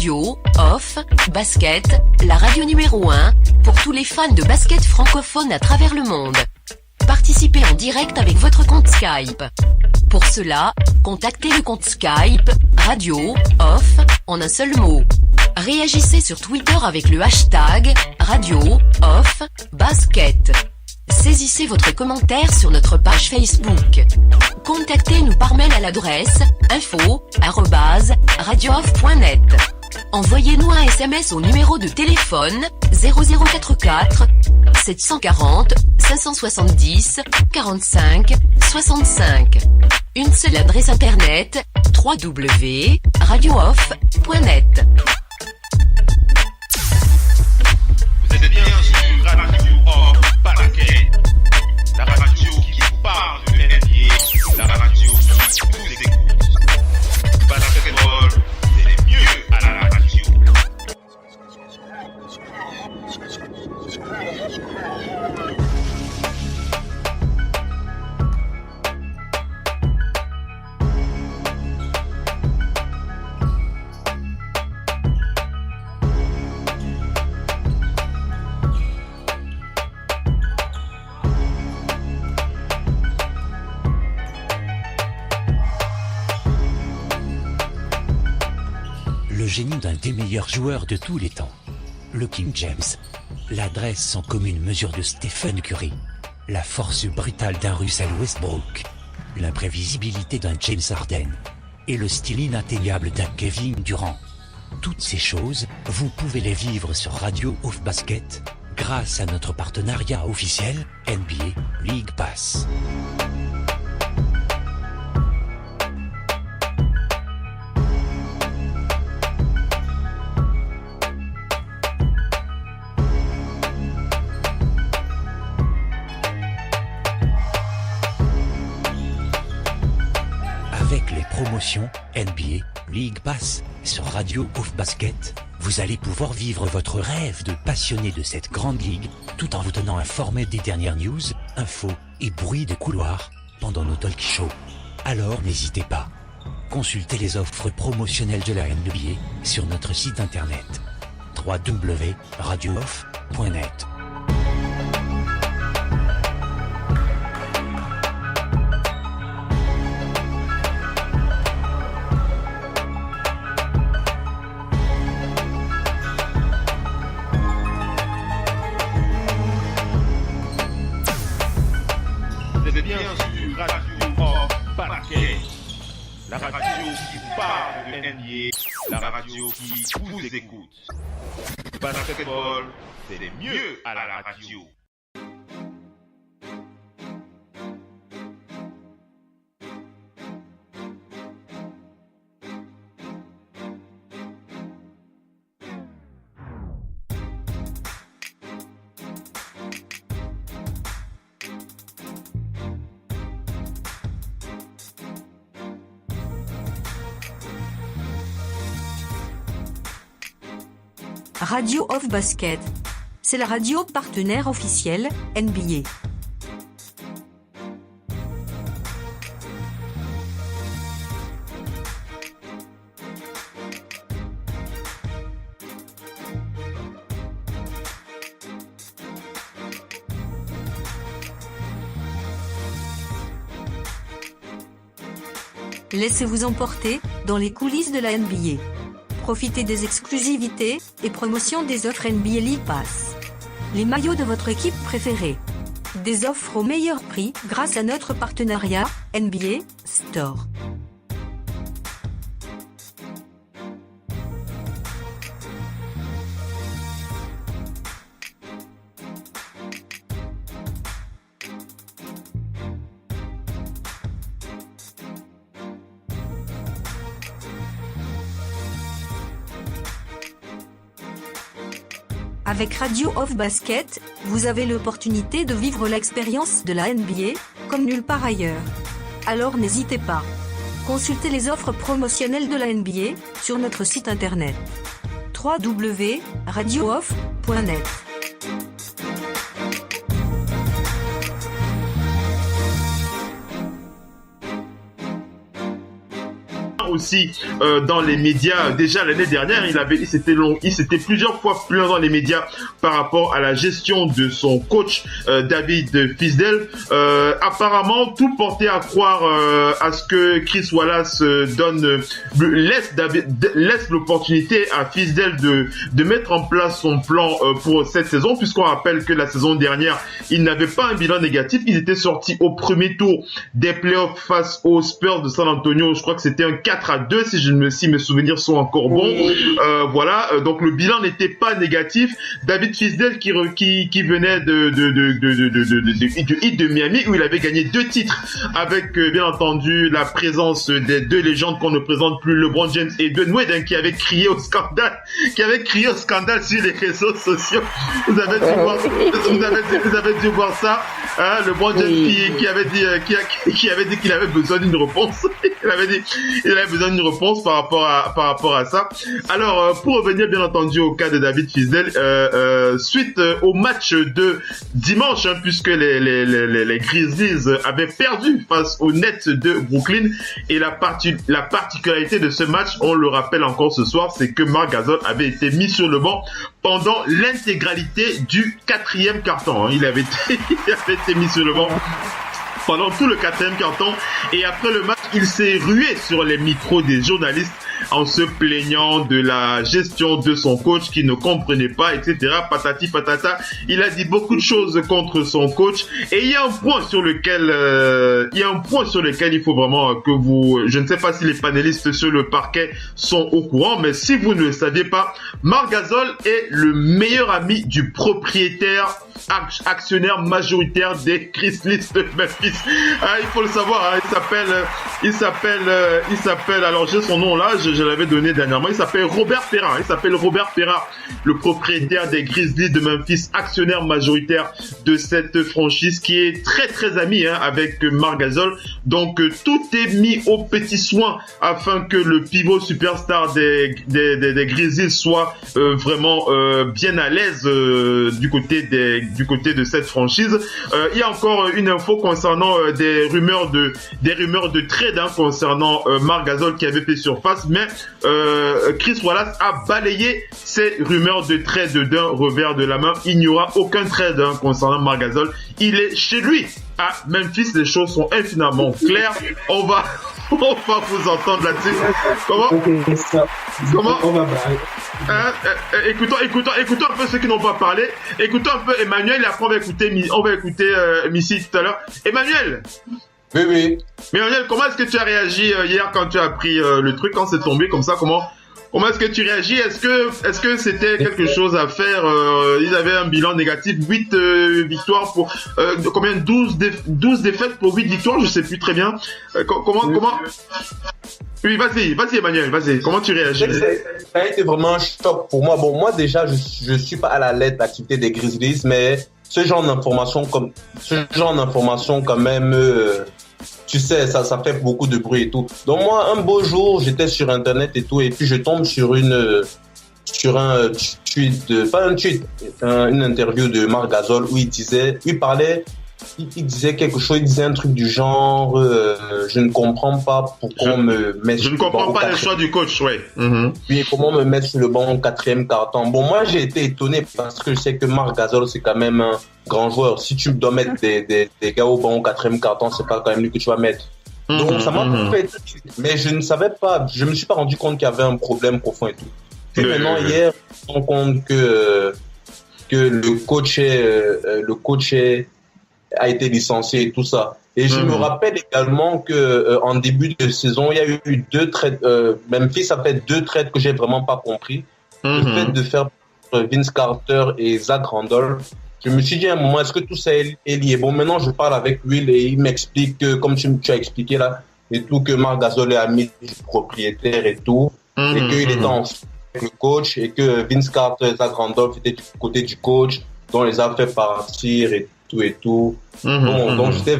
Radio, Off, Basket, la radio numéro 1, pour tous les fans de basket francophone à travers le monde. Participez en direct avec votre compte Skype. Pour cela, contactez le compte Skype, Radio, Off, en un seul mot. Réagissez sur Twitter avec le hashtag, Radio, Off, Basket. Saisissez votre commentaire sur notre page Facebook. Contactez-nous par mail à l'adresse info@radiooff.net. Envoyez-nous un SMS au numéro de téléphone 0044 740 570 45 65. Une seule adresse internet www.radiooff.net. Vous êtes bien sur Radio Off Basket, la radio qui vous parle de NBA, la radio qui vous écoute. Basketball, c'est mieux à la radio. Le génie d'un des meilleurs joueurs de tous les temps, le King James, l'adresse sans commune mesure de Stephen Curry, la force brutale d'un Russell Westbrook, l'imprévisibilité d'un James Harden et le style inatteignable d'un Kevin Durant. Toutes ces choses, vous pouvez les vivre sur Radio Off Basket grâce à notre partenariat officiel NBA League Pass. Avec les promotions NBA League Pass sur Radio Off Basket, vous allez pouvoir vivre votre rêve de passionné de cette grande ligue tout en vous tenant informé des dernières news, infos et bruits de couloir pendant nos talk shows. Alors n'hésitez pas. Consultez les offres promotionnelles de la NBA sur notre site internet www.radiooff.net. Vous êtes bien sur Radio Off Basket, la radio qui vous parle de NBA, la radio qui vous écoute. Basketball, c'est mieux à la radio. Radio Off Basket. C'est la radio partenaire officielle NBA. Laissez-vous emporter dans les coulisses de la NBA. Profitez des exclusivités et promotions des offres NBA League Pass. Les maillots de votre équipe préférée. Des offres au meilleur prix grâce à notre partenariat NBA Store. Avec Radio Off Basket, vous avez l'opportunité de vivre l'expérience de la NBA comme nulle part ailleurs. Alors n'hésitez pas. Consultez les offres promotionnelles de la NBA sur notre site internet www.radiooff.net. aussi dans les médias. Déjà l'année dernière, il s'était plusieurs fois plaint dans les médias par rapport à la gestion de son coach David Fizdale. Apparemment, tout portait à croire à ce que Chris Wallace laisse l'opportunité à Fizdale de mettre en place son plan pour cette saison, puisqu'on rappelle que la saison dernière, il n'avait pas un bilan négatif. Ils étaient sortis au premier tour des playoffs face aux Spurs de San Antonio. Je crois que c'était un 4-2 si mes souvenirs sont encore bons. Voilà, donc le bilan n'était pas négatif. David Fizdale qui venait du Heat de Miami, où il avait gagné 2 titres avec bien entendu la présence des 2 légendes qu'on ne présente plus, LeBron James et Dwayne Wade, qui avait crié au scandale sur les réseaux sociaux. Vous avez dû voir ça, hein, LeBron James qui avait dit qu'il avait besoin d'une réponse. il avait besoin d'une réponse par rapport à ça. Alors pour revenir bien entendu au cas de David Fizdale, suite au match de dimanche, hein, puisque les Grizzlies avaient perdu face aux Nets de Brooklyn, et la particularité de ce match, on le rappelle encore ce soir, c'est que Marc Gasol avait été mis sur le banc pendant l'intégralité du 4e quart-temps. Il avait été mis sur le banc pendant tout le 4e quart-temps, et après le match, il s'est rué sur les micros des journalistes en se plaignant de la gestion de son coach qui ne comprenait pas, etc. Patati patata. Il a dit beaucoup de choses contre son coach, et il y a un point sur lequel il faut vraiment que je ne sais pas si les panélistes sur le parquet sont au courant, mais si vous ne le saviez pas, Marc Gasol est le meilleur ami du propriétaire actionnaire majoritaire des Grizzlies de Memphis. Il faut le savoir, hein, il s'appelle, alors j'ai son nom là, je l'avais donné dernièrement, il s'appelle Robert Ferra, le propriétaire des Grizzlies de Memphis, actionnaire majoritaire de cette franchise, qui est très très ami, hein, avec Marc Gasol. Donc tout est mis au petit soin afin que le pivot superstar des Grizzlies soit vraiment bien à l'aise du côté de cette franchise. Il y a encore une info concernant des rumeurs de trade, hein, concernant Marc Gasol qui avait fait surface, mais Chris Wallace a balayé ces rumeurs de trade d'un revers de la main. Il n'y aura aucun trade, hein, concernant Marc Gasol. Il est chez lui à Memphis. Les choses sont infiniment claires. On va vous entendre là-dessus. Comment? Écoutons un peu ceux qui n'ont pas parlé. Écoutons un peu Emmanuel, et après on va écouter Missy tout à l'heure. Emmanuel. Oui. Mais Emmanuel, comment est-ce que tu as réagi hier quand tu as appris le truc, quand c'est tombé comme ça? Comment est-ce que tu réagis? Est-ce que c'était quelque chose à faire? Ils avaient un bilan négatif, 8 victoires pour combien? 12 défaites pour 8 victoires, je sais plus très bien. Comment Oui, vas-y Emmanuel, vas-y. Comment tu réagis? Ça a été vraiment un choc pour moi. Bon, moi déjà, je suis pas à la lettre de l'activité des Grizzlies, mais ce genre d'information quand même, tu sais, ça fait beaucoup de bruit et tout. Donc moi, un beau jour, j'étais sur Internet et tout, et puis je tombe sur un tweet, une interview de Marc Gasol où il disait quelque chose, il disait un truc du genre, je ne comprends pas pourquoi on me met sur le banc. Je ne comprends pas le choix du coach, ouais. Puis comment me mettre sur le banc au 4e quart-temps. Bon, moi, j'ai été étonné parce que je sais que Marc Gasol, c'est quand même un grand joueur. Si tu dois mettre des gars au banc au 4e quart-temps, c'est pas quand même lui que tu vas mettre. Donc, ça m'a fait, mais je ne savais pas, je me suis pas rendu compte qu'il y avait un problème profond et tout. Puis maintenant, hier, je me rends compte que le coach a été licencié et tout ça. Et je me rappelle également que en début de saison, il y a eu 2 trades. Memphis a fait 2 trades que j'ai vraiment pas compris. Le fait de faire Vince Carter et Zach Randolph. Je me suis dit à un moment, est-ce que tout ça est lié? Bon, maintenant je parle avec Will et il m'explique que, comme tu as expliqué là, et tout, que Marc Gasol est ami du propriétaire et tout, et qu'il était en avec le coach, et que Vince Carter et Zach Randolph étaient du côté du coach, dont les a fait partir et tout. Donc j'étais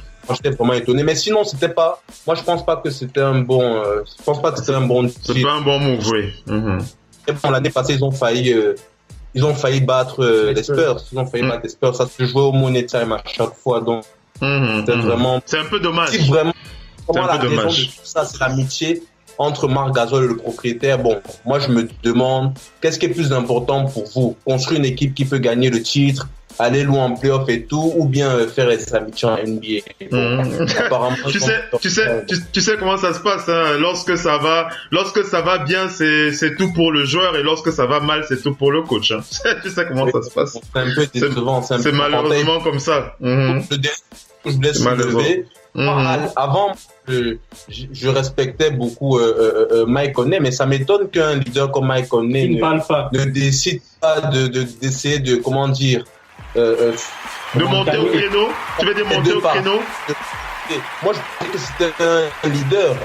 vraiment étonné. Mais sinon, c'était pas. Moi, je pense pas que c'était un bon. Je pense pas que c'était un bon. C'est pas un bon move, oui. Et bon, l'année passée, ils ont failli battre les Spurs. Ils ont failli battre les Spurs. Ça se jouait au Money Time à chaque fois. Donc, c'est vraiment. C'est un peu dommage. Si vraiment. C'est un peu dommage. Raison de tout ça, c'est l'amitié. entre Marc Gasol et le propriétaire, bon, moi je me demande qu'est-ce qui est plus important pour vous, construire une équipe qui peut gagner le titre, aller loin en playoff et tout, ou bien faire sa mission en NBA. Apparemment, tu sais comment ça se passe, hein. Lorsque ça va bien, c'est tout pour le joueur, et lorsque ça va mal, c'est tout pour le coach, hein. Tu sais comment ça se passe. C'est un peu décevant. C'est malheureusement comme ça. Je vous laisse lever. Avant, je respectais beaucoup Mike Conley, mais ça m'étonne qu'un leader comme Mike Conley ne décide pas d'essayer de, comment dire, de monter au créneau. Tu veux dire monter au créneau? Moi, je pensais que c'était un leader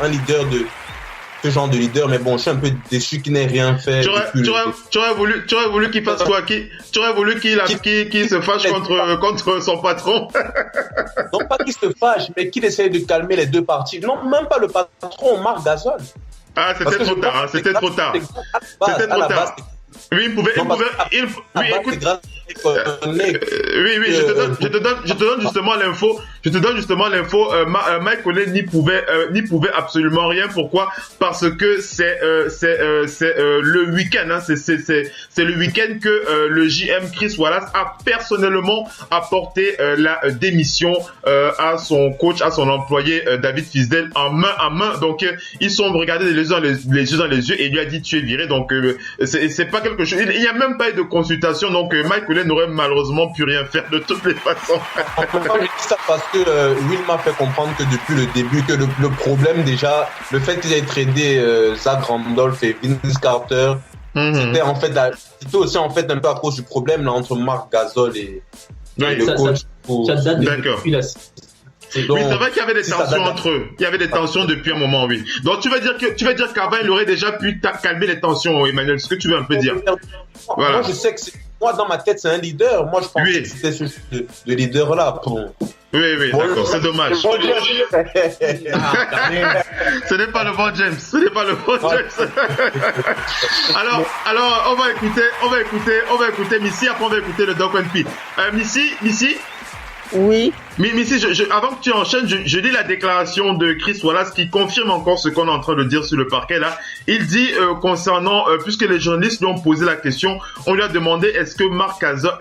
de ce genre de leader, mais bon, je suis un peu déçu qu'il n'ait rien fait. Tu aurais voulu qu'il fasse quoi? Tu aurais voulu qu'il se fâche contre son patron? Non, pas qu'il se fâche, mais qu'il essaye de calmer les deux parties. Non, même pas le patron, Marc Gasol. Ah, c'était trop tard. C'était trop tard. Oui, écoute. Je te donne justement l'info. Mike Conley n'y pouvait absolument rien. Pourquoi? Parce que c'est le week-end, hein. C'est le week-end que le JM Chris Wallace a personnellement apporté la démission à son coach, à son employé David Fizdale en main à main. Donc ils sont regardés les yeux dans les yeux et il lui a dit tu es viré. Donc c'est pas quelque chose. Il n'y a même pas eu de consultation. Donc Mike Conley n'aurait malheureusement pu rien faire de toutes les façons. Je dis ça parce que Will m'a fait comprendre que depuis le début, que le problème déjà, le fait qu'ils aient tradé Zach Randolph et Vince Carter, c'était aussi en fait un peu à cause du problème là, entre Marc Gasol et le coach. Ça date D'accord. depuis la... Oui, c'est vrai qu'il y avait des tensions entre eux. Il y avait des tensions depuis un moment, oui. Donc tu vas dire qu'avant il aurait déjà pu calmer les tensions, Emmanuel. Ce que tu veux un peu dire. Voilà. Moi, je sais que moi dans ma tête c'est un leader. Moi je pensais que c'était ce de leader là. Oui, d'accord. C'est dommage. Ce n'est pas le bon James. Alors, on va écouter Missy. Après, on va écouter le Doc P. Missy. Oui. Mais Missy, avant que tu enchaînes, je lis la déclaration de Chris Wallace qui confirme encore ce qu'on est en train de dire sur le parquet là. Il dit concernant, puisque les journalistes lui ont posé la question, on lui a demandé est-ce que Marc Gasol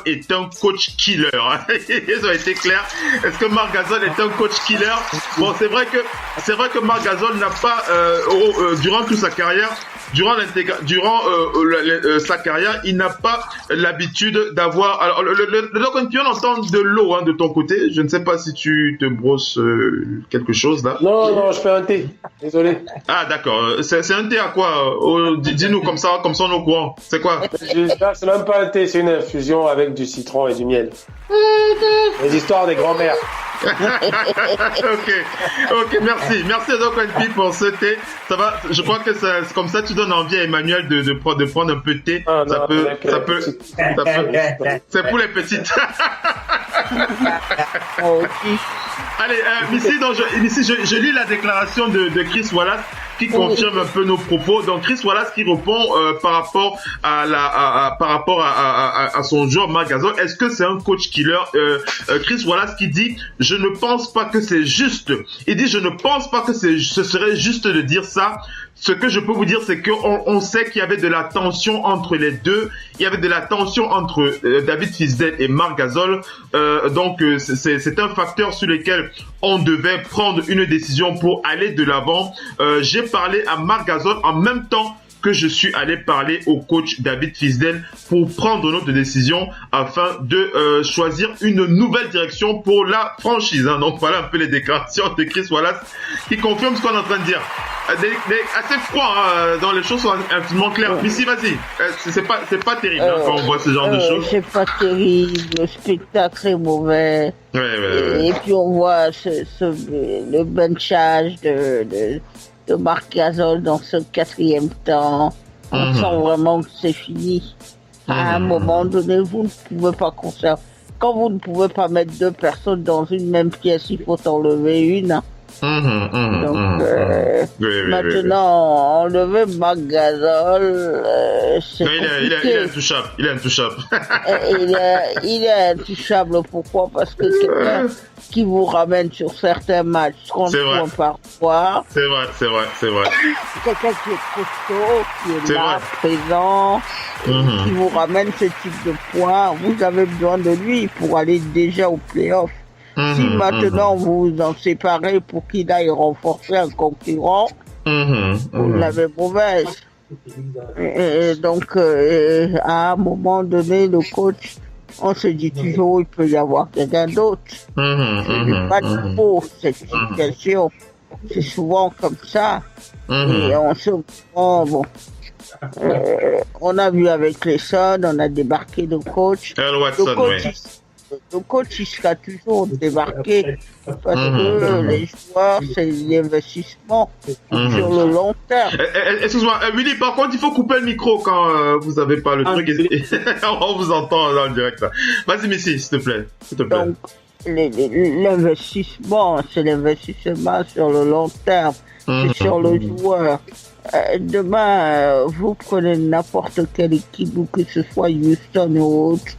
est un coach killer. Ils ont été clairs. Est-ce que Marc Gasol est un coach killer? Bon, c'est vrai que Marc Gasol n'a pas durant toute sa carrière. Durant sa carrière, il n'a pas l'habitude d'avoir. Alors, le Doc on entend de l'eau de ton côté. Je ne sais pas si tu te brosses quelque chose là. Non, je fais un thé. Désolé. Ah d'accord. C'est un thé à quoi? Dis-nous comme ça on est au courant. C'est quoi? C'est même pas un thé, c'est une infusion avec du citron et du miel. Les histoires des grands-mères. Ok, merci Doc P pour ce thé. Ça va, je crois que c'est comme ça tu donnes envie à Emmanuel de prendre un peu de thé. Ça peut. C'est pour les petites. Allez, Missy, je lis la déclaration de Chris Wallace qui confirme un peu nos propos. Donc Chris Wallace qui répond par rapport à son joueur Marc Gasol. Est-ce que c'est un coach killer? Chris Wallace qui dit je ne pense pas que c'est juste. Il dit je ne pense pas que ce serait juste de dire ça. Ce que je peux vous dire, c'est qu'on sait qu'il y avait de la tension entre les deux. Il y avait de la tension entre David Fizdale et Marc Gasol. Donc, c'est un facteur sur lequel on devait prendre une décision pour aller de l'avant. J'ai parlé à Marc Gasol en même temps que je suis allé parler au coach David Fizdale pour prendre notre décision afin de choisir une nouvelle direction pour la franchise. Donc voilà un peu les déclarations de Chris Wallace qui confirme ce qu'on est en train de dire. Assez froid, dans les choses sont infiniment claires. Mais si, vas-y, c'est pas terrible quand on voit ce genre de choses. C'est pas terrible, le spectacle est mauvais. Ouais. Et puis on voit le benchage de Marc Gasol dans ce quatrième temps. On sent vraiment que c'est fini. À un moment donné, vous ne pouvez pas conserver. Quand vous ne pouvez pas mettre deux personnes dans une même pièce, il faut enlever une. Donc, maintenant, enlever Marc Gasol, c'est compliqué. Il est intouchable. Il est intouchable. Il est intouchable. Pourquoi? Parce que quelqu'un qui vous ramène sur certains matchs 30 points par soir. C'est vrai. Quelqu'un qui est costaud, qui est là, présent, qui vous ramène ce type de points. Vous avez besoin de lui pour aller déjà au play-off. Si maintenant vous vous en séparez pour qu'il aille renforcer un concurrent, vous l'avez mauvaise. Et donc, à un moment donné, le coach, on se dit toujours il peut y avoir quelqu'un d'autre. C'est pas de faux, cette situation. C'est souvent comme ça. Et on se bon. On a vu avec les Suns, on a débarqué le coach. Le coach, il sera toujours débarqué parce que les joueurs, c'est l'investissement sur le long terme. Excuse-moi, Willy, par contre, il faut couper le micro quand vous n'avez pas le truc. On vous entend dans le direct. Là. Vas-y, Missy, s'il te plaît. Donc, l'investissement, c'est l'investissement sur le long terme. C'est sur le joueur. Demain, vous prenez n'importe quelle équipe, ou que ce soit Houston ou autre.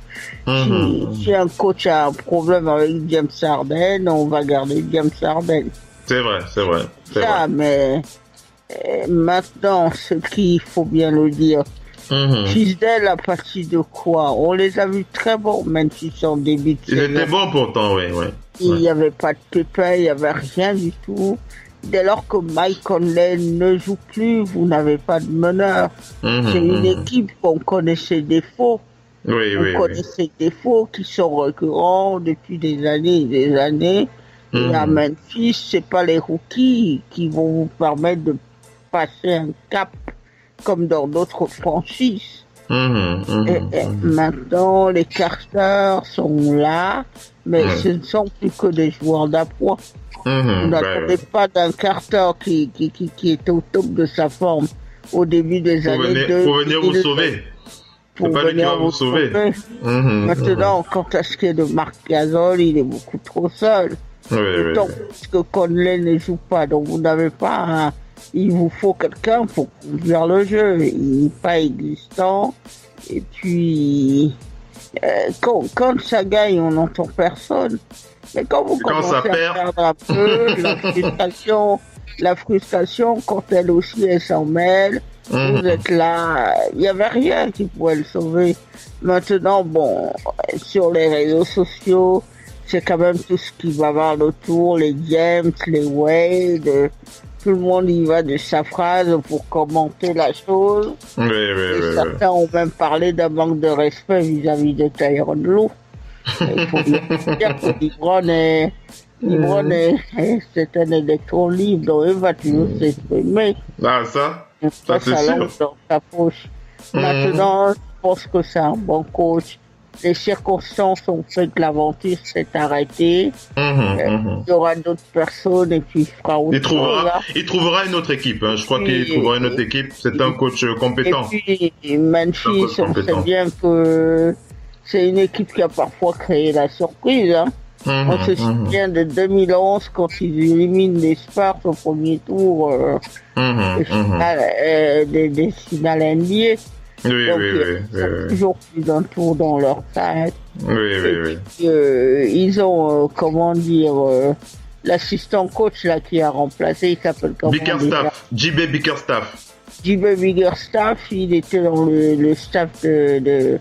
Si un coach a un problème avec James Harden, on va garder James Harden. C'est vrai. Mais maintenant, ce qu'il faut bien le dire, Fisdale a parti de quoi? On les a vus très bons, même s'ils sont début de saison. Ils étaient bons pourtant, oui. Il n'y avait pas de pépin, il n'y avait rien du tout. Dès lors que Mike Conley ne joue plus, vous n'avez pas de meneur. C'est une équipe qu'on connaît ses défauts. On connaît ses défauts qui sont récurrents depuis des années et des années. Et à Memphis, c'est pas les rookies qui vont vous permettre de passer un cap comme dans d'autres franchises. Et maintenant, les Carter sont là, mais ce ne sont plus que des joueurs d'appoint. Vous n'attendez pas d'un Carter qui était au top de sa forme au début des années 2000. Pour venir vous sauver. Pour venir vous sauver. Maintenant, quant à ce qui est de Marc Gasol, il est beaucoup trop seul. D'autant plus que Conley ne joue pas, donc vous n'avez pas il vous faut quelqu'un pour conduire le jeu. Il n'est pas existant. Et puis, quand ça gagne, on n'entend personne. Mais quand vous commencez à perdre un peu, la frustration, quand elle aussi, elle s'en mêle, vous êtes là, il n'y avait rien qui pouvait le sauver. Maintenant, bon, sur les réseaux sociaux, c'est quand même tout ce qui va avoir autour, les James, les Wade, tout le monde y va de sa phrase pour commenter la chose. Certains ont même parlé d'un manque de respect vis-à-vis de Tyronn Lue. Il faut bien dire que LeBron c'est un électron libre, donc il va toujours s'exprimer. Ah, ça c'est sûr. Dans sa poche. Maintenant, je pense que c'est un bon coach. Les circonstances ont fait que l'aventure s'est arrêtée. Il y aura d'autres personnes et puis il fera autre chose. Il trouvera une autre équipe. Je crois qu'il trouvera une autre équipe. C'est un coach compétent. Et puis, Memphis, on sait bien que c'est une équipe qui a parfois créé la surprise. On se souvient de 2011 quand ils éliminent les Spurs au premier tour des finales NBA. Donc, ils ont toujours plus d'un tour dans leur tête. Ils ont, l'assistant coach là qui a remplacé, il s'appelle comment? JB Bickerstaff. JB Bickerstaff, il était dans le staff il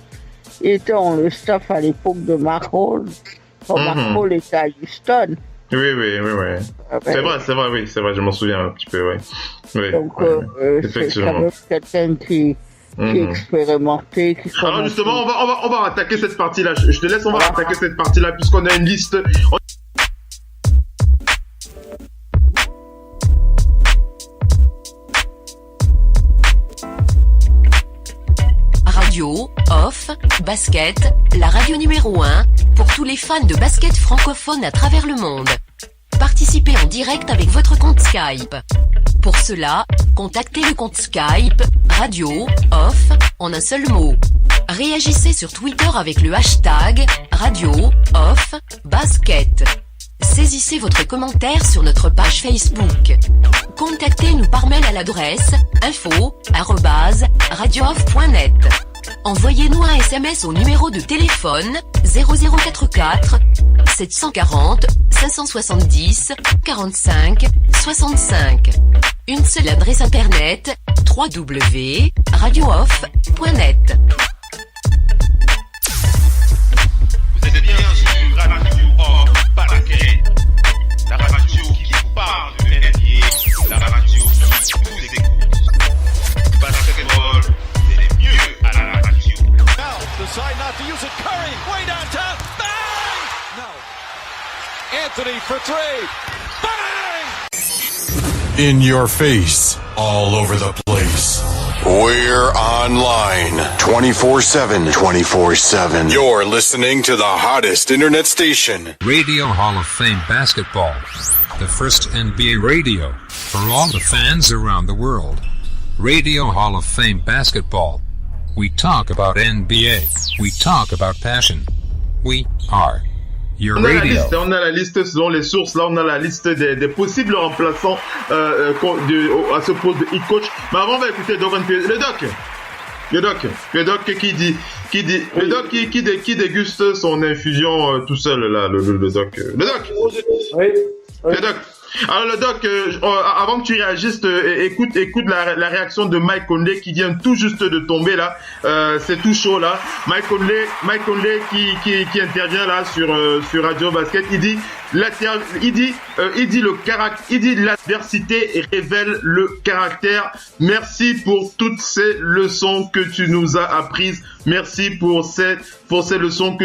était dans le staff à l'époque de Mark Hall. Mark Hall était à Houston. C'est vrai, je m'en souviens un petit peu, Donc, c'est quand même quelqu'un qui est expérimenté. Alors justement, on va attaquer cette partie-là. Je te laisse, on va attaquer cette partie-là puisqu'on a une liste. Radio, off, basket, la radio numéro 1 pour tous les fans de basket francophone à travers le monde. Participez en direct avec votre compte Skype. Pour cela, contactez le compte Skype Radio Off en un seul mot. Réagissez sur Twitter avec le hashtag Radio Off Basket. Saisissez votre commentaire sur notre page Facebook. Contactez-nous par mail à l'adresse info@radiooff.net. Envoyez-nous un SMS au numéro de téléphone 0044 740 570 45 65. Une seule adresse internet www.radiooff.net. Vous êtes bien sur Radio Off Paraquet, la radio qui vous parle de NBA, la radio qui vous écoute. Basketball, c'est mieux à la radio. Now, decide not to use it. Curry, way downtown. Bang! No. Anthony for three. Bang! In your face, all over the place. We're online 24/7. 24/7. You're listening to the hottest internet station. Radio Hall of Fame Basketball. The first NBA radio for all the fans around the world. Radio Hall of Fame Basketball. We talk about NBA. We talk about passion. We are your radio. On a la liste selon les sources. Là, on a la liste des possibles remplaçants à ce poste de head coach. Mais avant, on va écouter le doc qui déguste son infusion tout seul là. Le doc. Oui. Le doc. Alors le doc, avant que tu réagisses, écoute la réaction de Mike Conley qui vient tout juste de tomber là. C'est tout chaud là. Mike Conley qui intervient là sur Radio Basket. Il dit l'adversité révèle le caractère. Merci pour toutes ces leçons que tu nous as apprises. Merci pour ces leçons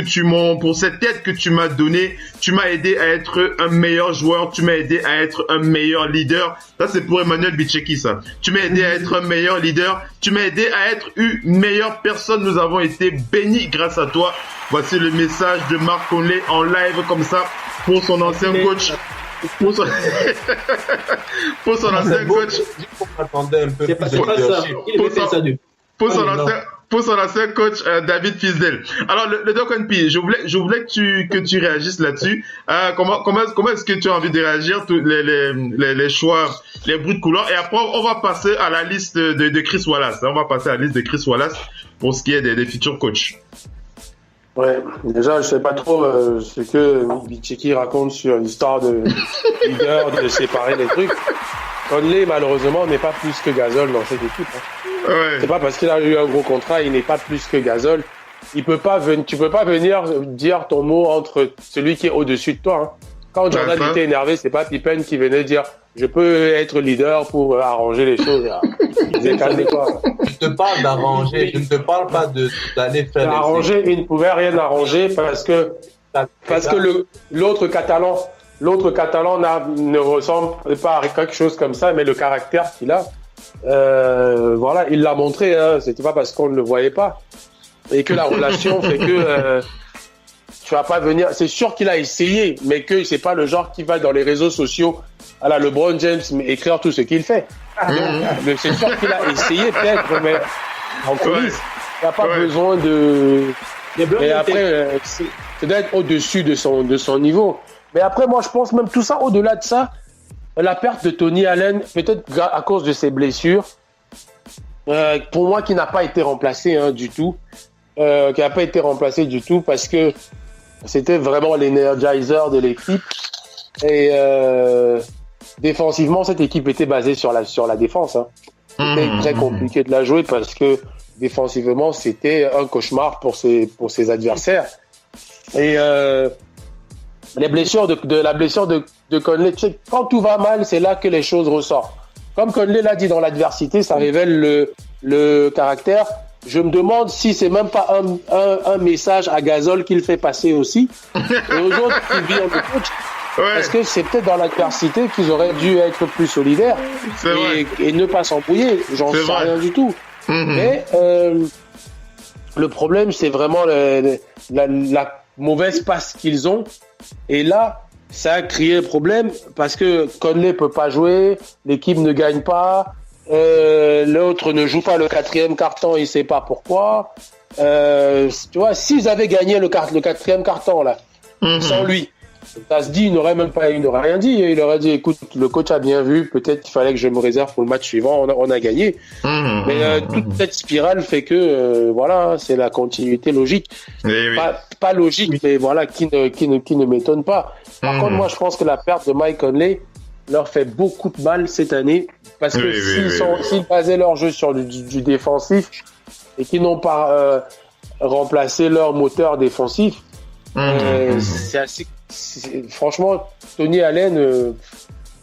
pour cette aide que tu m'as donnée. Tu m'as aidé à être un meilleur joueur. Tu m'as aidé à être un meilleur leader. Ça, c'est pour Emmanuel Bicheki, ça. Tu m'as aidé à être un meilleur leader. Tu m'as aidé à être une meilleure personne. Nous avons été bénis grâce à toi. Voici le message de Mark Conley en live comme ça pour son ancien coach. Pour son ancien coach. Pour son ancien coach David Fizdale. Alors le Doc NP, je voulais que tu réagisses là-dessus. Comment est-ce que tu as envie de réagir les choix, les bruits de couloir, et après on va passer à la liste de Chris Wallace. On va passer à la liste de Chris Wallace pour ce qui est des futurs coachs. Ouais, déjà, je sais pas trop ce que Bicheki raconte sur l'histoire de leader, de séparer les trucs. Conley, malheureusement, n'est pas plus que Gasol dans cette équipe. Hein. Ouais. C'est pas parce qu'il a eu un gros contrat, il n'est pas plus que Gasol. Tu peux pas venir dire ton mot entre celui qui est au-dessus de toi. Hein. Quand Jordan était énervé, c'est pas Pippen qui venait dire je peux être leader pour arranger les choses. Calmez-toi. Je te parle d'arranger, je ne te parle pas d'aller faire arranger, il ne pouvait rien arranger parce que l'autre Catalan ne ressemble pas à quelque chose comme ça, mais le caractère qu'il a, voilà, il l'a montré, hein, c'était pas parce qu'on ne le voyait pas. Et que la relation fait que tu vas pas venir. C'est sûr qu'il a essayé, mais que c'est pas le genre qui va dans les réseaux sociaux à la LeBron James écrire tout ce qu'il fait. Donc, c'est sûr qu'il a essayé peut-être, mais en coulisses, il n'a pas besoin de. Et après, c'est d'être au-dessus de son niveau. Mais après, moi, je pense même tout ça, au-delà de ça, la perte de Tony Allen, peut-être à cause de ses blessures, pour moi, qui n'a pas été remplacé du tout. Qui n'a pas été remplacé du tout parce que c'était vraiment l'énergizer de l'équipe. Et défensivement, cette équipe était basée sur la défense. Hein. C'était très compliqué de la jouer parce que défensivement, c'était un cauchemar pour ses adversaires. Et la blessure de Conley, tu sais, quand tout va mal, c'est là que les choses ressortent. Comme Conley l'a dit dans l'adversité, ça révèle le caractère. Je me demande si c'est même pas un message à Gasol qu'il fait passer aussi. Et aux autres qui viennent de coach. Parce que c'est peut-être dans l'adversité qu'ils auraient dû être plus solidaires et ne pas s'embrouiller. J'en sais rien du tout. Mais le problème, c'est vraiment la mauvaise passe qu'ils ont. Et là, ça a créé un problème parce que Conley peut pas jouer, l'équipe ne gagne pas. L'autre ne joue pas le quatrième carton, il sait pas pourquoi. Tu vois, s'ils avaient gagné le quatrième carton là, sans lui, Ça se dit, il n'aurait rien dit. Il aurait dit, écoute, le coach a bien vu, peut-être qu'il fallait que je me réserve pour le match suivant. On a gagné. Mais toute cette spirale fait que, voilà, c'est la continuité logique. Pas logique, mais voilà, qui ne m'étonne pas. Par contre, moi, je pense que la perte de Mike Conley leur fait beaucoup de mal cette année, parce que s'ils basaient leur jeu sur du défensif et qu'ils n'ont pas remplacé leur moteur défensif, c'est assez. Franchement, Tony Allen,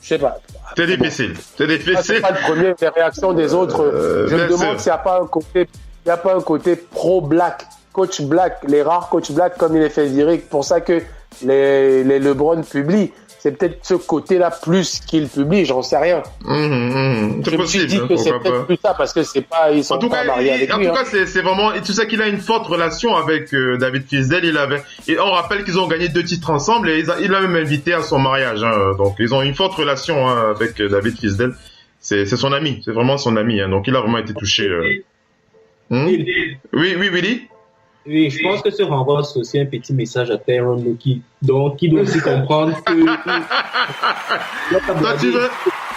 je sais pas. C'est difficile. C'est pas le premier. Les réactions des autres. Je me demande s'il n'y a pas un côté pro-black, coach black, les rares coachs black comme il est fait direct. Pour ça que les LeBron publient. C'est peut-être ce côté-là plus qu'ils publient, j'en sais rien. Je me suis dit que c'est peut-être plus ça parce que c'est pas, ils sont pas mariés avec lui. En tout cas, c'est vraiment, tu sais qu'il a une forte relation avec David Fisdale. Et on rappelle qu'ils ont gagné 2 titres ensemble et il l'a même invité à son mariage. Donc ils ont une forte relation avec David Fisdale. C'est son ami, c'est vraiment son ami. Donc il a vraiment été touché. Oui, Willy. Oui, je pense que ce renvoie aussi un petit message à Tyronn Lue qui doit aussi comprendre que...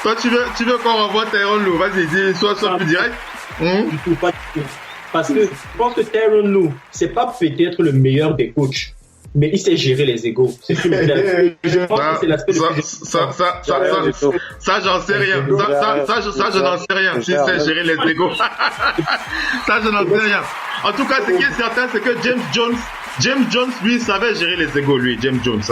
Toi, tu veux qu'on renvoie Tyronn Lue? Vas-y, dis, sois plus direct. Du tout, pas du tout. Parce que je pense que Tyronn Lue, c'est pas peut-être le meilleur des coachs, mais il sait gérer les égos. C'est ce que je pense que c'est l'aspect ça, j'en sais rien. Ça, je n'en sais rien. S'il sait gérer les égos. Ça, je n'en sais rien. En tout cas, ce qui est certain, c'est que James Jones, lui, savait gérer les égos, lui, James Jones.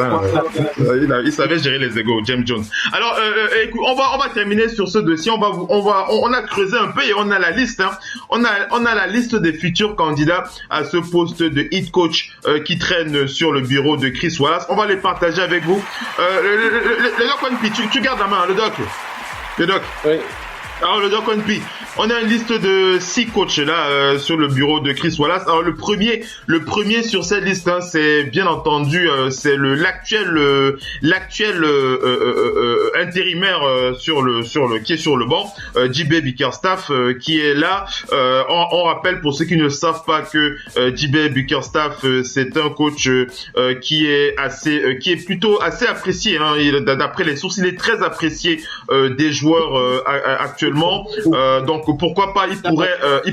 Il savait gérer les égos, James Jones. Alors, écoute, on va terminer sur ce dossier. On a creusé un peu et on a la liste. On a la liste des futurs candidats à ce poste de head coach qui traîne sur le bureau de Chris Wallace. On va les partager avec vous. Le Doc One P, tu gardes la main, le Doc. Oui. Alors le Doc One P, on a une liste de 6 coachs là sur le bureau de Chris Wallace. Alors le premier sur cette liste, c'est bien entendu c'est l'actuel intérimaire qui est sur le banc, JB Bickerstaff qui est là. On rappelle pour ceux qui ne savent pas que JB Bickerstaff c'est un coach qui est plutôt assez apprécié. D'après les sources, il est très apprécié des joueurs actuellement. Donc pourquoi pas, il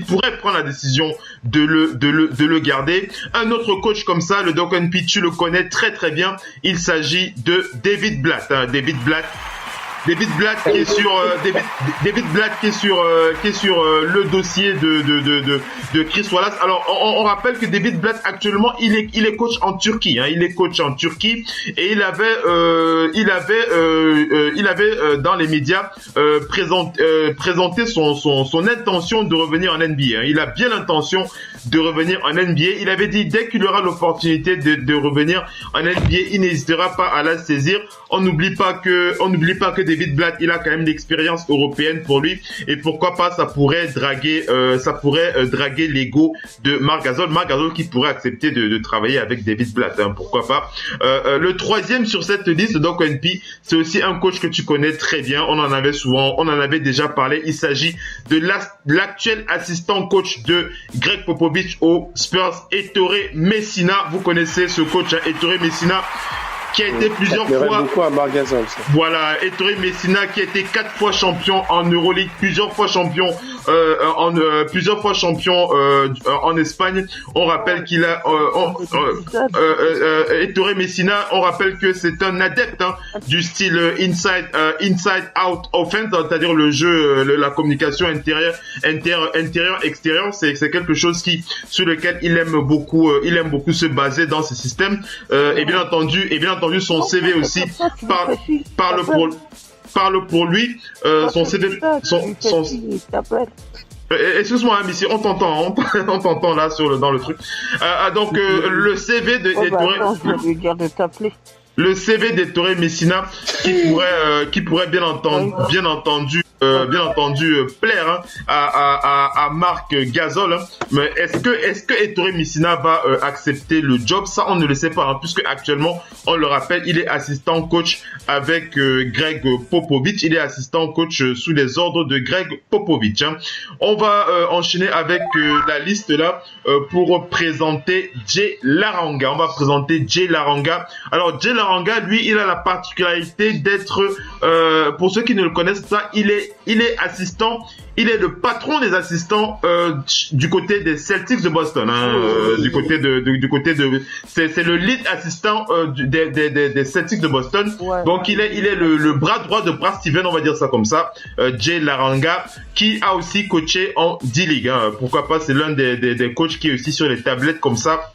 pourrait prendre la décision de le garder. Un autre coach comme ça, le Doc One P, tu le connais très très bien. Il s'agit de David Blatt. David Blatt qui est sur le dossier de Chris Wallace. Alors on rappelle que David Blatt actuellement il est coach en Turquie. Il est coach en Turquie et il avait dans les médias présenté son intention de revenir en NBA. Il a bien l'intention de revenir en NBA. Il avait dit dès qu'il aura l'opportunité de revenir en NBA, il n'hésitera pas à la saisir. On n'oublie pas que David Blatt, il a quand même l'expérience européenne pour lui et pourquoi pas ça pourrait draguer l'ego de Marc Gasol qui pourrait accepter de travailler avec David Blatt, pourquoi pas. Le troisième sur cette liste, Doc One P, c'est aussi un coach que tu connais très bien, on en avait déjà parlé. Il s'agit de l'actuel assistant coach de Greg Popovich aux Spurs, Ettore Messina. Vous connaissez ce coach, Ettore Messina, qui a été plusieurs fois. Voilà, Ettore Messina qui a été 4 fois champion en Euroleague, plusieurs fois champion en Espagne. On rappelle qu'il a Ettore Messina, on rappelle que c'est un adepte du style inside out offense, c'est-à-dire le jeu, la communication intérieure extérieure. C'est quelque chose sur lequel il aime beaucoup se baser dans ce système. Et bien entendu son CV aussi parle pour lui. Son CV, excuse-moi, Missy, on t'entend là dans le truc. Donc le CV le CV d'Ettore Messina qui pourrait bien entendu plaire à Marc Gasol. Mais est-ce que Ettore Messina va accepter le job? Ça, on ne le sait pas, puisque actuellement, on le rappelle, il est assistant coach avec Greg Popovich. Il est assistant coach sous les ordres de Greg Popovich. On va enchaîner avec la liste là pour présenter Jay Larranga. On va présenter Jay Larranga. Alors Jay Larranga, Laranga, lui, il a la particularité d'être, pour ceux qui ne le connaissent pas, il est assistant. Il est le patron des assistants du côté des Celtics de Boston, du côté de c'est le lead assistant des Celtics de Boston. Ouais. Donc il est le bras droit de Brad Stevens, on va dire ça comme ça. Jay Laranga, qui a aussi coaché en D-League. Pourquoi pas, c'est l'un des coachs qui est aussi sur les tablettes comme ça,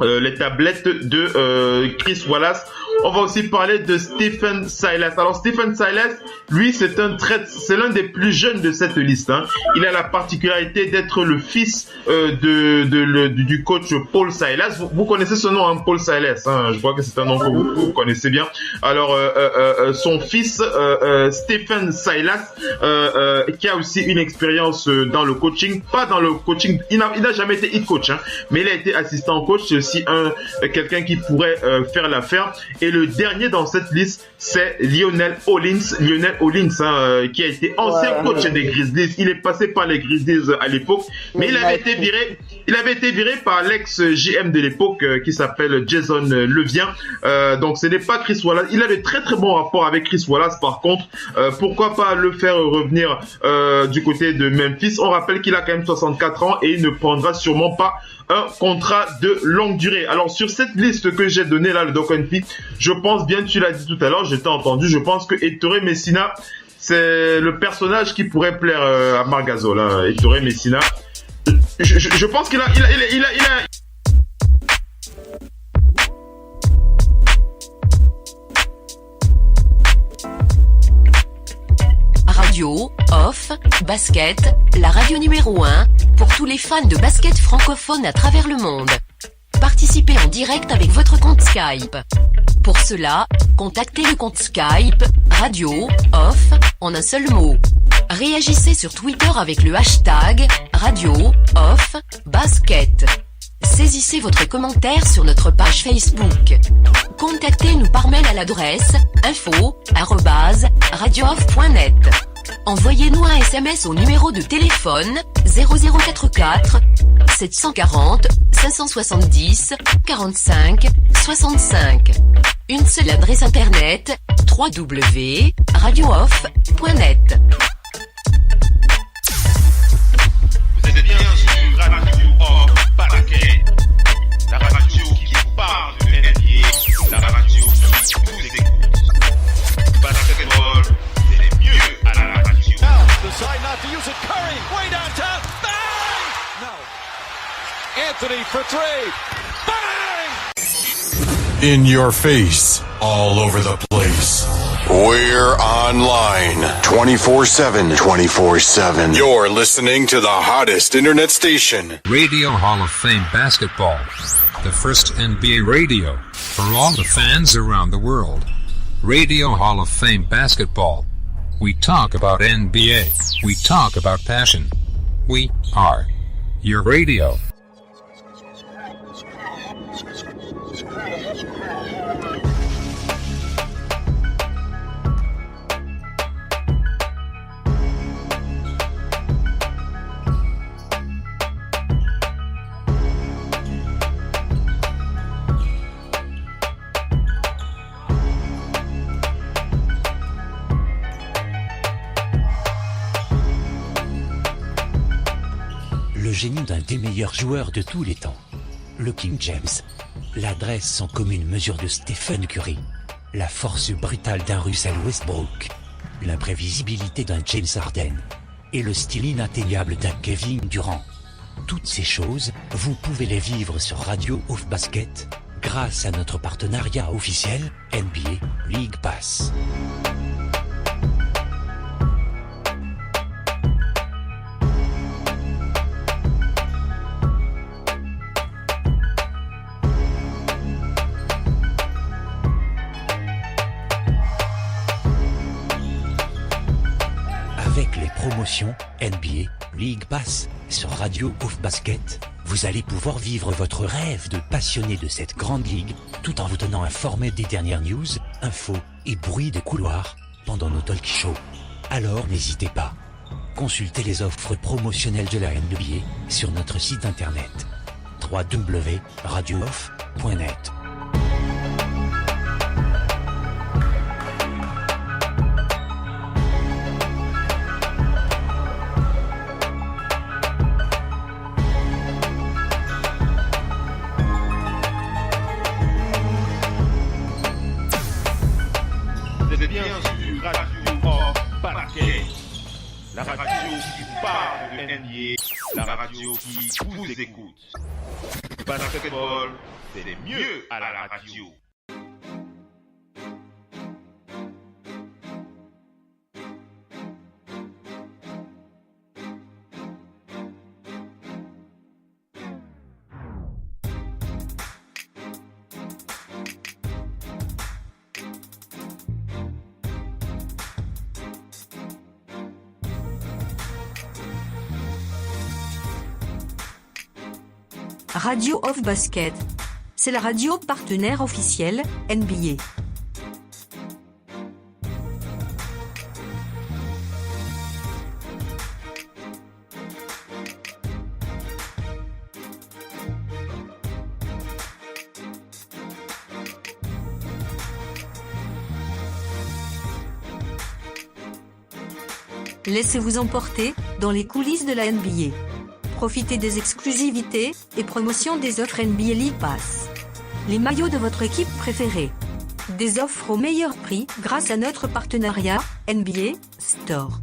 les tablettes de Chris Wallace. On va aussi parler de Stephen Silas. Alors Stephen Silas, lui, c'est l'un des plus jeunes de cette liste. Il a la particularité d'être le fils du coach Paul Silas. Vous connaissez ce nom, Paul Silas. Je crois que c'est un nom que vous connaissez bien. Alors son fils Stephen Silas, qui a aussi une expérience dans le coaching, pas dans le coaching. Il n'a jamais été head coach, mais il a été assistant coach. C'est aussi quelqu'un qui pourrait faire l'affaire. Et le dernier dans cette liste, c'est Lionel Hollins, qui a été ancien coach des Grizzlies. Il est passé par les Grizzlies à l'époque, mais il avait été viré par l'ex-GM de l'époque qui s'appelle Jason Levien. Donc ce n'est pas Chris Wallace. Il a de très très bons rapports avec Chris Wallace. Par contre, pourquoi pas le faire revenir du côté de Memphis? On rappelle qu'il a quand même 64 ans et il ne prendra sûrement pas un contrat de longue durée. Alors sur cette liste que j'ai donnée là, le Doc and Pick, je pense bien, tu l'as dit tout à l'heure, je t'ai entendu, je pense que Ettore Messina, c'est le personnage qui pourrait plaire à Marc Gasol, Ettore Messina. Je pense qu'il a Radio, off, basket, la radio numéro 1, pour tous les fans de basket francophone à travers le monde. Participez en direct avec votre compte Skype. Pour cela, contactez le compte Skype, radio, off, en un seul mot. Réagissez sur Twitter avec le hashtag, radio, off, basket. Saisissez votre commentaire sur notre page Facebook. Contactez-nous par mail à l'adresse info@radiooff.net. Envoyez-nous un SMS au numéro de téléphone 0044 740 570 45 65. Une seule adresse internet www.radiooff.net. Vous êtes bien sur Radio Off Basket, la radio qui parle de NBA, la radio qui vous écoute. Basketball, c'est le mieux à la radio. Decide not to use it. Curry, way downtown. Bang! No. Anthony for three. Bang! In your face, all over the place. We're online 24/7. 24/7. You're listening to the hottest internet station. Radio Hall of Fame Basketball. The first NBA radio for all the fans around the world. Radio Hall of Fame Basketball. We talk about NBA. We talk about passion. We are your radio. Le génie d'un des meilleurs joueurs de tous les temps. Le King James. L'adresse sans commune mesure de Stephen Curry. La force brutale d'un Russell Westbrook. L'imprévisibilité d'un James Harden. Et le style inatteignable d'un Kevin Durant. Toutes ces choses, vous pouvez les vivre sur Radio Off Basket, grâce à notre partenariat officiel, NBA League Pass. Avec les promotions NBA League Pass sur Radio Off Basket, vous allez pouvoir vivre votre rêve de passionné de cette grande ligue, tout en vous tenant informé des dernières news, infos et bruits de couloir pendant nos talk shows. Alors n'hésitez pas. Consultez les offres promotionnelles de la NBA sur notre site internet www.radiooff.net. NBA, la radio qui vous écoute. Basketball, c'est mieux à la radio. Radio Off Basket. C'est la radio partenaire officielle, NBA. Laissez-vous emporter dans les coulisses de la NBA. Profitez des exclusivités et promotions des offres NBA League Pass. Les maillots de votre équipe préférée. Des offres au meilleur prix grâce à notre partenariat NBA Store.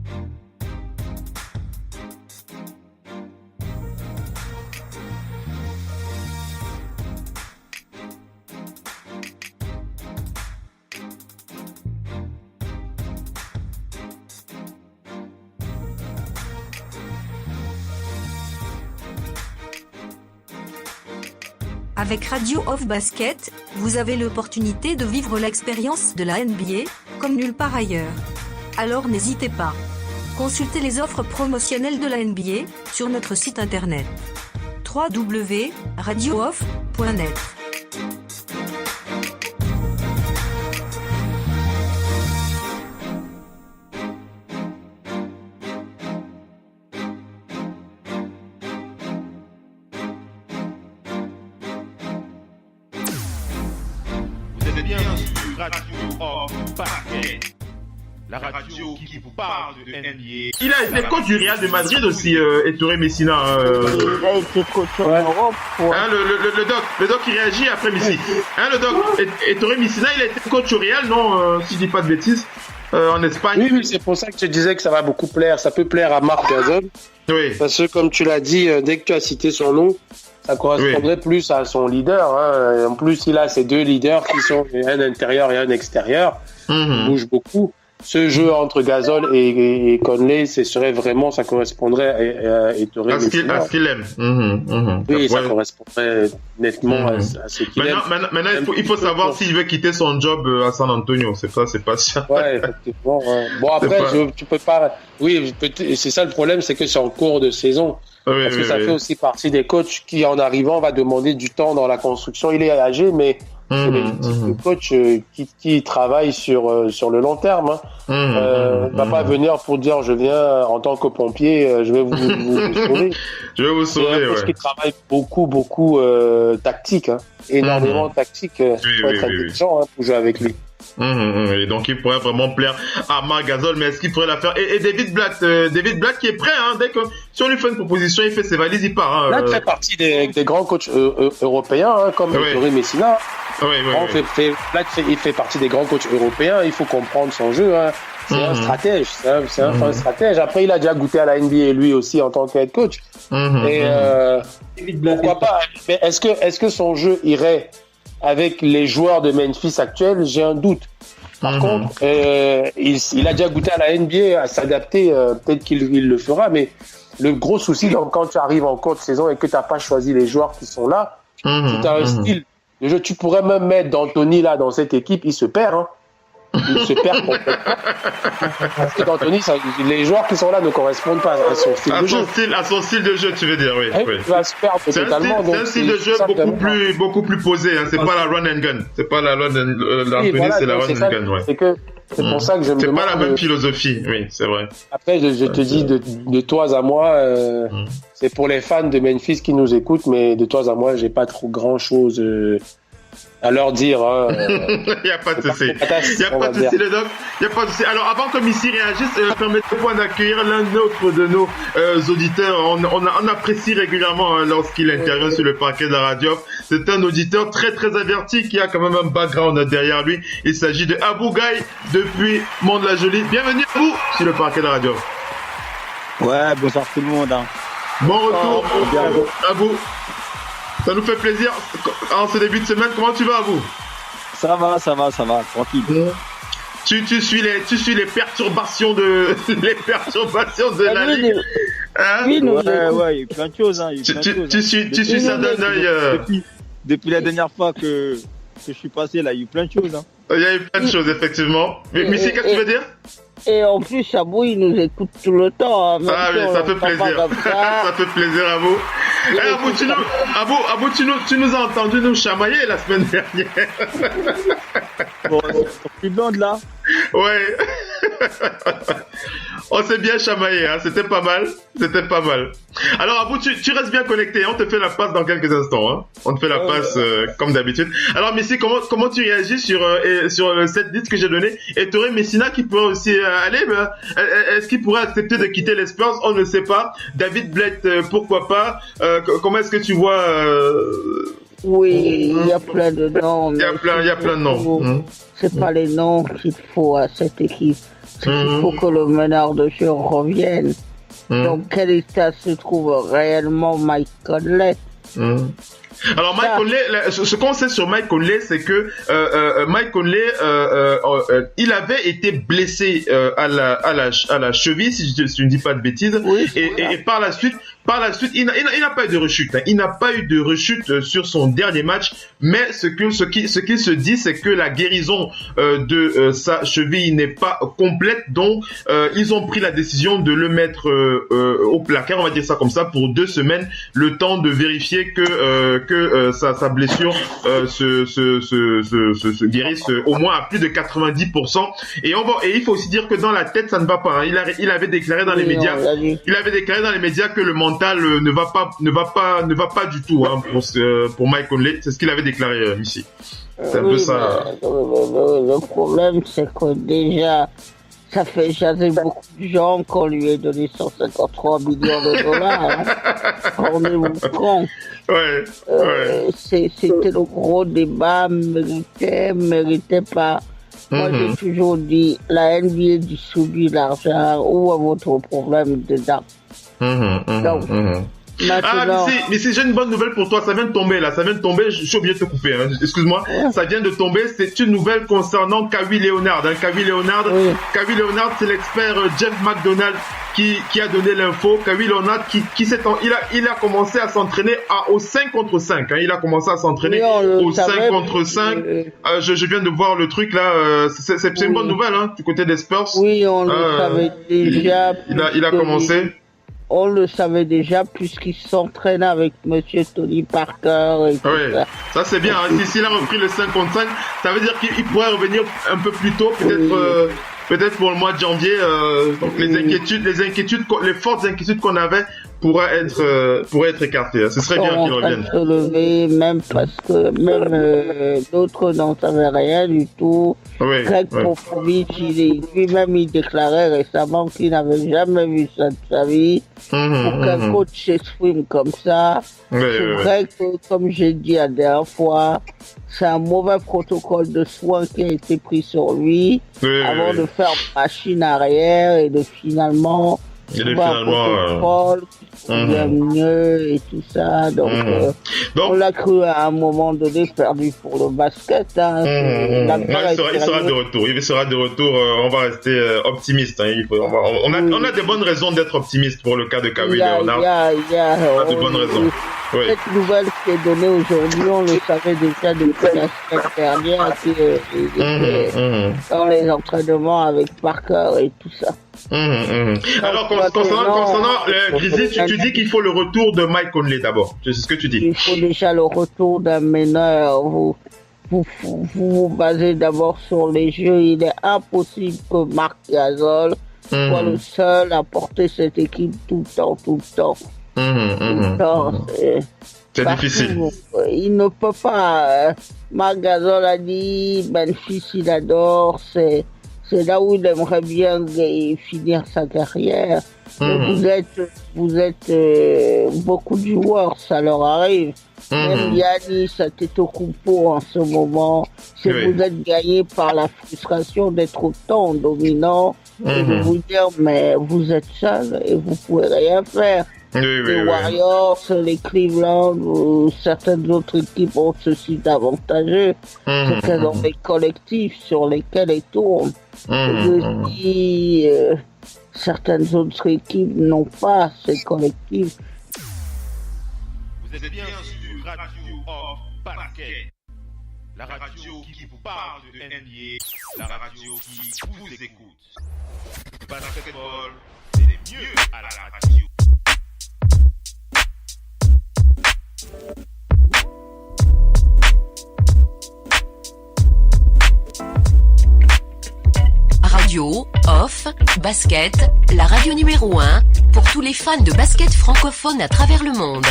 Avec Radio Off Basket, vous avez l'opportunité de vivre l'expérience de la NBA, comme nulle part ailleurs. Alors n'hésitez pas. Consultez les offres promotionnelles de la NBA sur notre site internet www.radiooff.net. La radio qui vous parle de NBA. Il a été coach du Real de Madrid aussi, Ettore Messina. Il a été coach en Europe. Hein, le doc qui réagit après Messi. Hein, le doc, Ettore Messina, il a été coach au Real, non, si je dis pas de bêtises, en Espagne. Oui, c'est pour ça que je disais que ça va beaucoup plaire. Ça peut plaire à Marc Gasol. Oui. Parce que comme tu l'as dit, dès que tu as cité son nom, ça correspondrait plus à son leader. Hein. En plus, il a ses deux leaders qui sont un intérieur et un extérieur. Il bouge beaucoup. Ce jeu entre Gasol et Conley, ça correspondrait à Ettore Messina. À ce qu'il aime. Oui, ça correspondrait nettement à ce qu'il aime. Maintenant, il faut savoir s'il veut quitter son job à San Antonio. C'est pas sûr. Ouais, effectivement. Ouais. Bon, après, tu peux pas. Oui, c'est ça le problème, c'est que c'est en cours de saison. Parce que ça fait aussi partie des coachs qui, en arrivant, va demander du temps dans la construction. Il est âgé, mais c'est les types de coachs qui travaillent sur le long terme. Va pas venir pour dire je viens en tant que pompier, je vais vous sauver. Je vais vous sauver. C'est un coach qui travaille beaucoup tactique, énormément tactique. Il faut être intelligent pour jouer avec lui. Et donc il pourrait vraiment plaire à Marc Gasol, mais est-ce qu'il pourrait la faire? Et David Blatt qui est prêt, dès que si on lui fait une proposition, il fait ses valises, il part. Là, il fait partie des grands coachs européens, comme Ettore Messina. Il fait partie des grands coachs européens. Il faut comprendre son jeu. C'est un stratège. C'est un fin stratège. Après, il a déjà goûté à la NBA lui aussi en tant que head coach. Pourquoi pas? Mais est-ce que son jeu irait avec les joueurs de Memphis actuels? J'ai un doute. Par contre, il a déjà goûté à la NBA, à s'adapter. Peut-être qu'il le fera, mais le gros souci quand tu arrives en cours de saison et que tu n'as pas choisi les joueurs qui sont là, tu as un style de jeu. Tu pourrais même mettre d'Anthony là dans cette équipe, il se perd. Il se perd complètement. Parce que d'Anthony, les joueurs qui sont là ne correspondent pas à son style de jeu. À son style de jeu, tu veux dire, oui. Il va se perdre totalement. C'est un style de jeu beaucoup plus posé. C'est pas la run and gun. C'est pas la run and Anthony, c'est la run and gun. C'est pour ça que je me demande. C'est pas la même philosophie, oui, c'est vrai. Après, je te dis de toi à moi, c'est pour les fans de Memphis qui nous écoutent, mais de toi à moi, j'ai pas trop grand chose à leur dire. Il n'y a pas de souci. Il n'y a pas de souci, le doc. Il n'y a pas de souci. Alors, avant que Missy réagisse, permettez-moi d'accueillir l'un autre de nos auditeurs. On apprécie régulièrement lorsqu'il intervient sur le parquet de la radio. C'est un auditeur très, très averti qui a quand même un background derrière lui. Il s'agit de Abou Gaï depuis Mont-de-la-Jolie. Bienvenue à vous sur le parquet de la radio. Ouais, bonsoir tout le monde. Hein. Bon retour à vous. Ça nous fait plaisir en ce début de semaine. Comment tu vas, à vous? Ça va, tranquille. Tu suis les perturbations de la ligue. Hein? Ouais, il y a eu plein de choses. Hein. Tu suis ça d'un œil. Depuis la dernière fois que je suis passé, là, il y a eu plein de choses. Hein. Il y a eu plein de choses, effectivement. Mais Missy, qu'est-ce que tu veux dire? Et en plus, Abou, il nous écoute tout le temps. Hein, oui, ça fait plaisir. Ça fait plaisir à vous. Abou, tu nous as entendu nous chamailler la semaine dernière. Bon, c'est plus blonde là. Ouais. On s'est bien chamaillé, hein. C'était pas mal. Alors Abou, tu restes bien connecté. On te fait la passe dans quelques instants. Hein. On te fait la passe comme d'habitude. Alors Messi, comment tu réagis sur cette liste que j'ai donnée? Et tu aurais Messina qui pourrait aussi aller. Est-ce qu'il pourrait accepter de quitter les Spurs? On ne sait pas. David Blatt, pourquoi pas? Comment est-ce que tu vois Oui, il y a plein de noms. Il y a plein de noms. C'est pas les noms qu'il faut à cette équipe. Il faut que le meneur de jeu revienne. Dans quel état se trouve réellement Mike Conley? Alors Mike Conley, ce qu'on sait sur Mike Conley, c'est que Mike Conley, il avait été blessé à la cheville, si je ne dis pas de bêtises, oui, et par la suite, il n'a pas eu de rechute. Hein. Il n'a pas eu de rechute sur son dernier match, mais ce qu'il se dit, c'est que la guérison de sa cheville n'est pas complète, donc ils ont pris la décision de le mettre au placard, on va dire ça comme ça, pour 2 semaines, le temps de vérifier que sa blessure se guérisse au moins à plus de 90%. Et il faut aussi dire que dans la tête, ça ne va pas. Hein. Il avait déclaré dans les médias, que le mental ne va pas du tout, hein, pour Mike Conley. C'est ce qu'il avait déclaré, Missy. C'est un peu ça. Le problème, c'est que déjà, ça fait jaser beaucoup de gens qu'on lui ait donné 153 millions de dollars. Hein. Rendez-vous compte. Ouais. C'était le gros débat, méritait pas. Moi, j'ai toujours dit, la NBA distribue l'argent. Où est votre problème dedans? Donc, maintenant... mais si j'ai une bonne nouvelle pour toi, ça vient de tomber là, je suis obligé de te couper, hein. Excuse-moi, ça vient de tomber, c'est une nouvelle concernant Kawhi Leonard, hein. Kawhi Leonard, c'est l'expert Jeff McDonald qui a donné l'info. Kawhi Leonard il a commencé à s'entraîner au 5 contre 5, hein. Il a commencé à s'entraîner au 5 contre 5. Je viens de voir le truc là, c'est une bonne nouvelle, hein, du côté des Spurs. Oui, on le savait déjà. Il a commencé. On le savait déjà puisqu'il s'entraîne avec Monsieur Tony Parker et tout ça. Ça c'est bien. Hein. S'il a repris le 5 contre 5, ça veut dire qu'il pourrait revenir un peu plus tôt, peut-être pour le mois de janvier. Donc les fortes inquiétudes qu'on avait pourraient être écartées. Ce serait bien qu'il revienne. Se lever, même parce que d'autres n'en savaient rien du tout. Greg Popovich, lui-même il déclarait récemment qu'il n'avait jamais vu ça de sa vie. Pour qu'un coach s'exprime comme ça, c'est vrai que, comme j'ai dit la dernière fois, c'est un mauvais protocole de soins qui a été pris sur lui avant de faire machine arrière et de finalement mieux et tout ça. Donc, on l'a cru à un moment donné perdu pour le basket. Hein. Il sera de retour. Il sera de retour. On va rester optimiste. Hein. On a de bonnes raisons d'être optimiste pour le cas de Kawhi Leonard. On a de bonnes raisons. Cette nouvelle qui est donnée aujourd'hui, on le savait déjà depuis la semaine dernière, dans les entraînements avec Parker et tout ça. Alors, concernant Grizzly, tu dis qu'il faut le retour de Mike Conley d'abord. C'est ce que tu dis. Il faut déjà le retour d'un meneur. Vous vous basez d'abord sur les jeux. Il est impossible que Marc Gasol soit le seul à porter cette équipe tout le temps. C'est difficile. Il ne peut pas. Marc Gasol a dit, Memphis il adore, c'est là où il aimerait bien finir sa carrière. Vous êtes beaucoup de joueurs, ça leur arrive. Même Giannis Antetokounmpo en ce moment, si vous êtes gagné par la frustration d'être autant dominant, et de vous dire, mais vous êtes seul et vous pouvez rien faire. Les Warriors, les Cleveland ou certaines autres équipes ont ceci d'avantageux, c'est qu'elles ont des collectifs sur lesquels elles tournent. Et aussi, certaines autres équipes n'ont pas ces collectifs. Vous êtes bien sur Radio Off Parquet, la radio qui vous parle de NBA, la radio qui vous écoute. Basketball, c'est les mieux à la radio. Radio Off Basket, la radio numéro 1 pour tous les fans de basket francophone à travers le monde.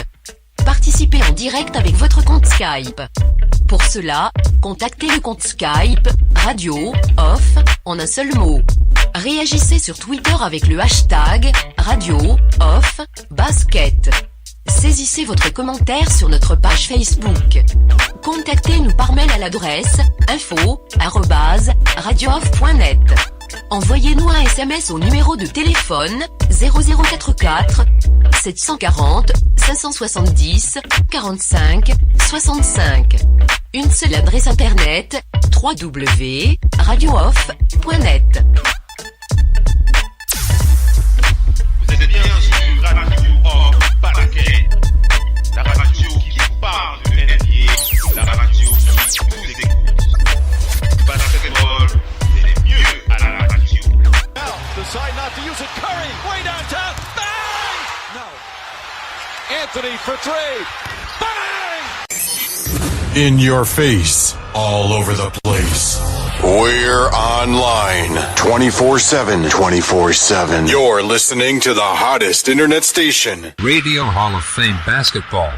Participez en direct avec votre compte Skype. Pour cela, contactez le compte Skype Radio Off en un seul mot. Réagissez sur Twitter avec le hashtag Radio Off Basket. Saisissez votre commentaire sur notre page Facebook. Contactez-nous par mail à l'adresse info@radiooff.net. Envoyez-nous un SMS au numéro de téléphone 0044 740 570 45 65. Une seule adresse internet www.radiooff.net. Vous êtes bien sur Radio Off Parquet, la radio qui vous parle de NBA, la radio qui vous écoute. Basketball, c'est les mieux à la radio. Now, decide not to use it. Curry, way downtown. Bang! No. Anthony for three. Bang! In your face, all over the place. We're online 24/7. 24/7. You're listening to the hottest internet station. Radio Hall of Fame Basketball.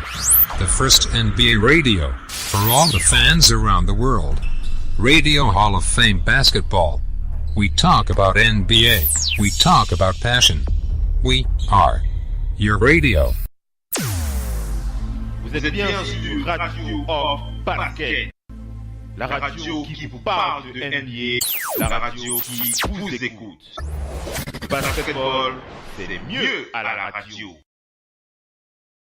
The first NBA radio for all the fans around the world. Radio Hall of Fame Basketball. We talk about NBA. We talk about passion. We are your radio. Vous êtes bien sur Radio Off Parquet, la radio qui vous parle de NBA, la radio qui vous écoute. Basketball, c'est les mieux à la radio.